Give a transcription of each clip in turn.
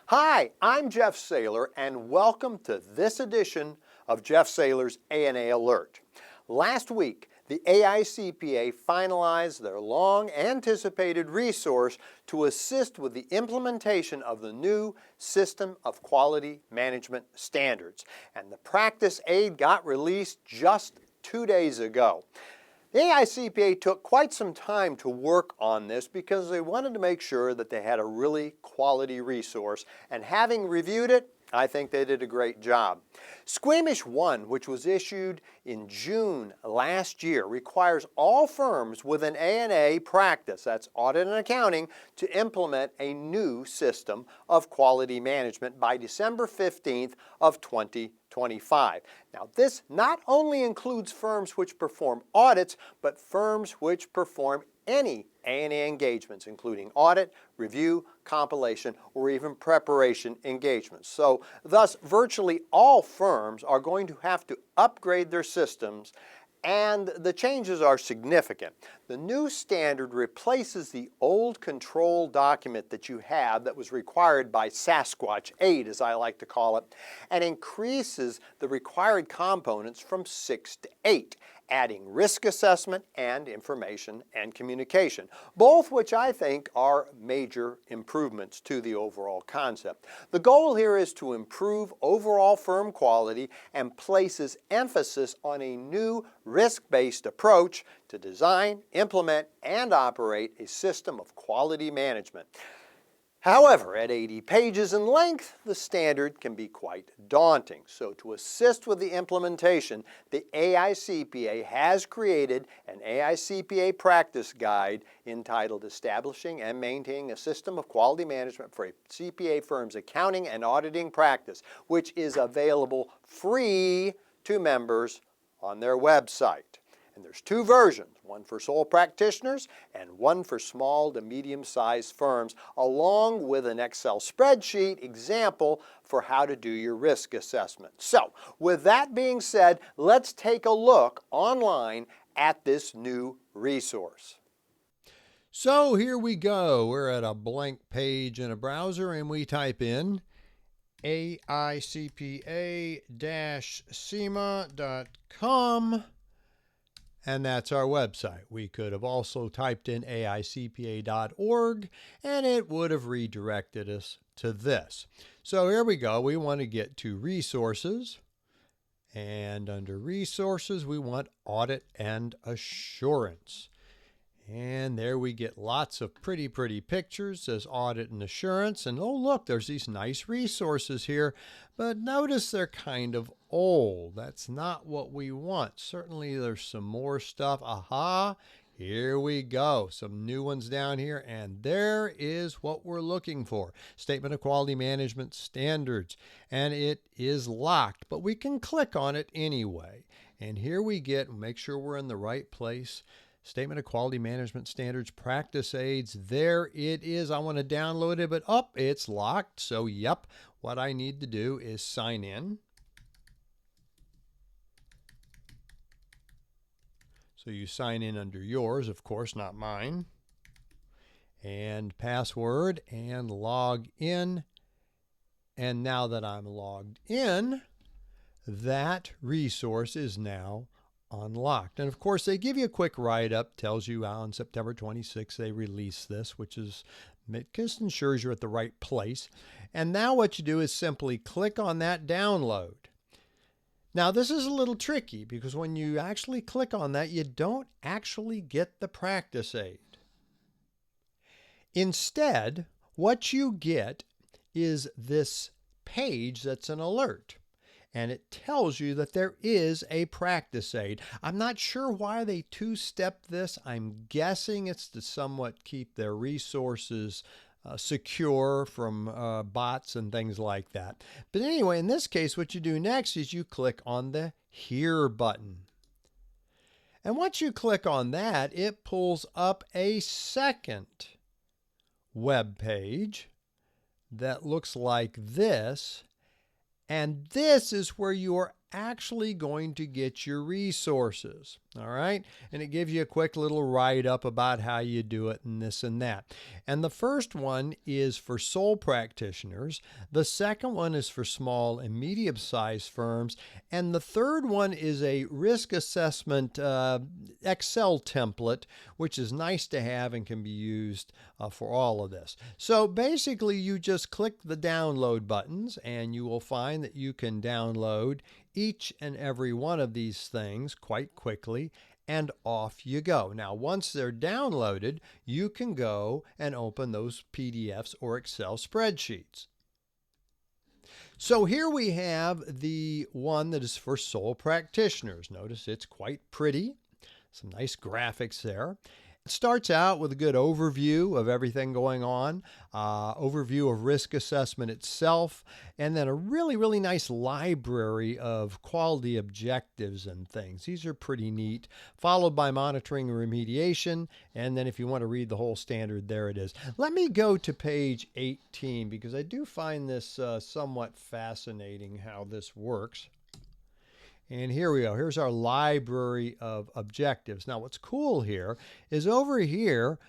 Hi, I'm Jeff Saylor, and welcome to this edition of Jeff Saylor's ANA Alert. Last week, the AICPA finalized their long-anticipated resource to assist with the implementation of the new System of Quality Management Standards, and the practice aid got released just 2 days ago. The AICPA took quite some time to work on this because they wanted to make sure that they had a really quality resource, and having reviewed it, I think they did a great job. SQMS1, which was issued in June last year, requires all firms with an ANA practice, that's audit and accounting, to implement a new system of quality management by December 15th of 2025. Now, this not only includes firms which perform audits, but firms which perform any ANA engagements, including audit, review, compilation, or even preparation engagements. So, thus, virtually all firms are going to have to upgrade their systems, and the changes are significant. The new standard replaces the old control document that you have that was required by Sasquatch 8, as I like to call it, and increases the required components from 6 to 8, adding risk assessment and information and communication, both which I think are major improvements to the overall concept. The goal here is to improve overall firm quality and places emphasis on a new risk-based approach to design, implement, and operate a system of quality management. However, at 80 pages in length, the standard can be quite daunting. So to assist with the implementation, the AICPA has created an AICPA practice guide entitled Establishing and Maintaining a System of Quality Management for a CPA Firm's Accounting and Auditing Practice, which is available free to members on their website. And there's 2 versions, one for sole practitioners and one for small to medium-sized firms, along with an Excel spreadsheet example for how to do your risk assessment. So, with that being said, let's take a look online at this new resource. So here we go. We're at a blank page in a browser and we type in AICPA-SEMA.com. And that's our website. We could have also typed in AICPA.org and it would have redirected us to this. So here we go. We want to get to resources. And under resources, we want audit and assurance. And there we get lots of pretty pictures. It says audit and assurance. And oh, look, there's these nice resources here. But notice they're kind of old. That's not what we want. Certainly there's some more stuff. Aha, here we go. Some new ones down here. And there is what we're looking for. Statement of Quality Management Standards. And it is locked, but we can click on it anyway. And here we get, make sure we're in the right place. Statement of Quality Management Standards Practice Aids. There it is. I want to download it, but it's locked. So, yep, what I need to do is sign in. So you sign in under yours, of course, not mine. And password and log in. And now that I'm logged in, that resource is now unlocked. And of course, they give you a quick write-up, tells you on September 26th they released this, which is just ensures you're at the right place. And now what you do is simply click on that download. Now this is a little tricky because when you actually click on that, you don't actually get the practice aid. Instead, what you get is this page that's an alert. And it tells you that there is a practice aid. I'm not sure why they two-step this. I'm guessing it's to somewhat keep their resources secure from bots and things like that. But anyway, in this case, what you do next is you click on the Here button. And once you click on that, it pulls up a second web page that looks like this. And this is where you are actually going to get your resources. All right. And it gives you a quick little write-up about how you do it and this and that. And the first one is for sole practitioners. The second one is for small and medium-sized firms. And the third one is a risk assessment Excel template, which is nice to have and can be used for all of this. So basically, you just click the download buttons and you will find that you can download each and every one of these things quite quickly, and off you go. Now, once they're downloaded, you can go and open those PDFs or Excel spreadsheets. So here we have the one that is for sole practitioners. Notice it's quite pretty. Some nice graphics there. It starts out with a good overview of everything going on, overview of risk assessment itself, and then a really nice library of quality objectives and things. These are pretty neat, followed by monitoring and remediation, and then if you want to read the whole standard, there it is. Let me go to page 18 because I do find this somewhat fascinating how this works. And here we go. Here's our library of objectives. Now, what's cool here is over here,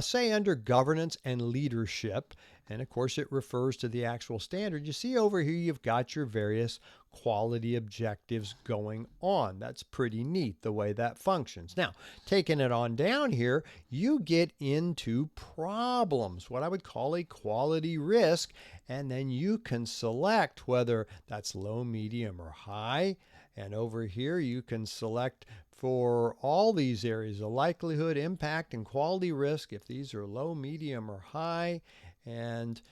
say under governance and leadership, and of course it refers to the actual standard. You see over here you've got your various quality objectives going on. That's pretty neat the way that functions. Now, taking it on down here, you get into problems, what I would call a quality risk, and then you can select whether that's low, medium, or high. And over here, you can select for all these areas, the likelihood, impact, and quality risk, if these are low, medium, or high, and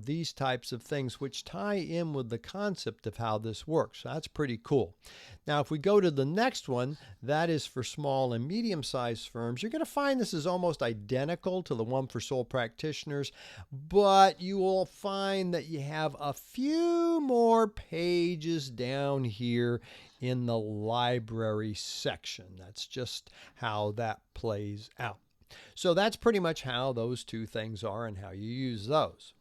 these types of things which tie in with the concept of how this works. So that's pretty cool. Now, if we go to the next one, that is for small and medium-sized firms. You're going to find this is almost identical to the one for sole practitioners, but you will find that you have a few more pages down here in the library section. That's just how that plays out. So that's pretty much how those two things are and how you use those.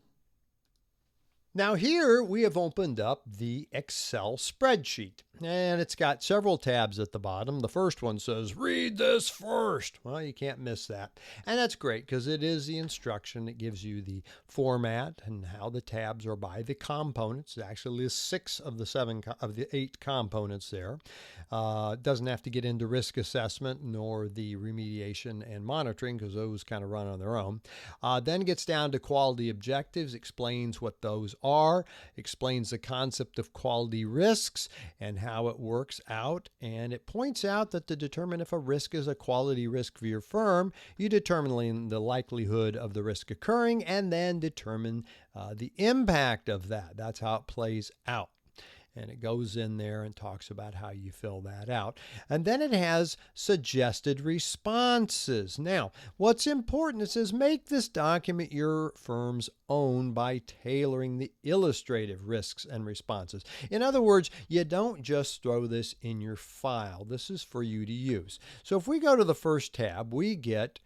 Now here we have opened up the Excel spreadsheet, and it's got several tabs at the bottom. The first one says, read this first. Well, you can't miss that. And that's great because it is the instruction. It gives you the format and how the tabs are by the components. It actually is 6 of the 8 components there. It doesn't have to get into risk assessment nor the remediation and monitoring because those kind of run on their own. Then it gets down to quality objectives, explains what those are, explains the concept of quality risks and how it works out, and it points out that to determine if a risk is a quality risk for your firm, you determine the likelihood of the risk occurring and then determine the impact of that. That's how it plays out. And it goes in there and talks about how you fill that out. And then it has suggested responses. Now, what's important, it says make this document your firm's own by tailoring the illustrative risks and responses. In other words, you don't just throw this in your file. This is for you to use. So if we go to the first tab, we get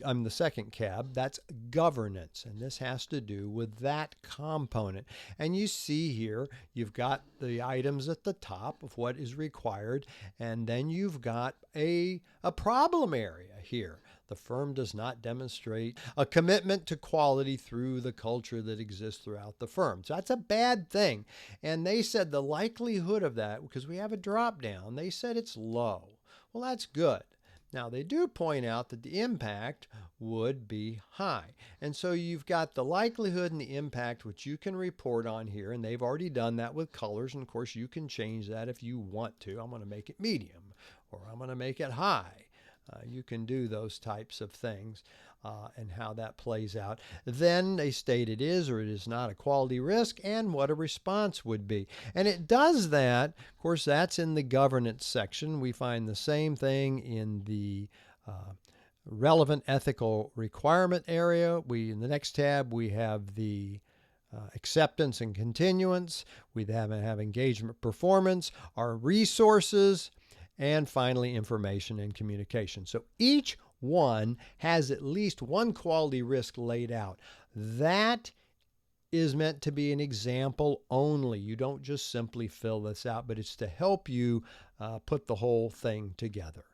the second tab, that's governance, and this has to do with that component. And you see here, you've got the items at the top of what is required, and then you've got a problem area here. The firm does not demonstrate a commitment to quality through the culture that exists throughout the firm. So that's a bad thing. And they said the likelihood of that, because we have a drop down, they said it's low. Well, that's good. Now, they do point out that the impact would be high. And so you've got the likelihood and the impact, which you can report on here, and they've already done that with colors. And of course, you can change that if you want to. I'm going to make it medium, or I'm going to make it high. You can do those types of things and how that plays out. Then they state it is or it is not a quality risk and what a response would be. And it does that. Of course, that's in the governance section. We find the same thing in the relevant ethical requirement area. In the next tab, we have the acceptance and continuance. We have engagement performance, our resources, and finally, information and communication. So each one has at least one quality risk laid out. That is meant to be an example only. You don't just simply fill this out, but it's to help you put the whole thing together.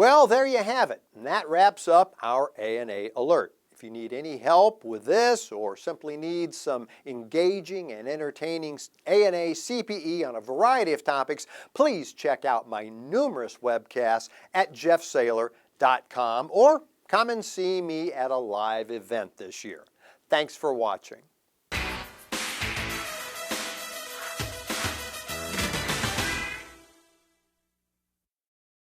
Well, there you have it. And that wraps up our ANA Alert. If you need any help with this or simply need some engaging and entertaining ANA CPE on a variety of topics, please check out my numerous webcasts at jeffsaylor.com or come and see me at a live event this year. Thanks for watching.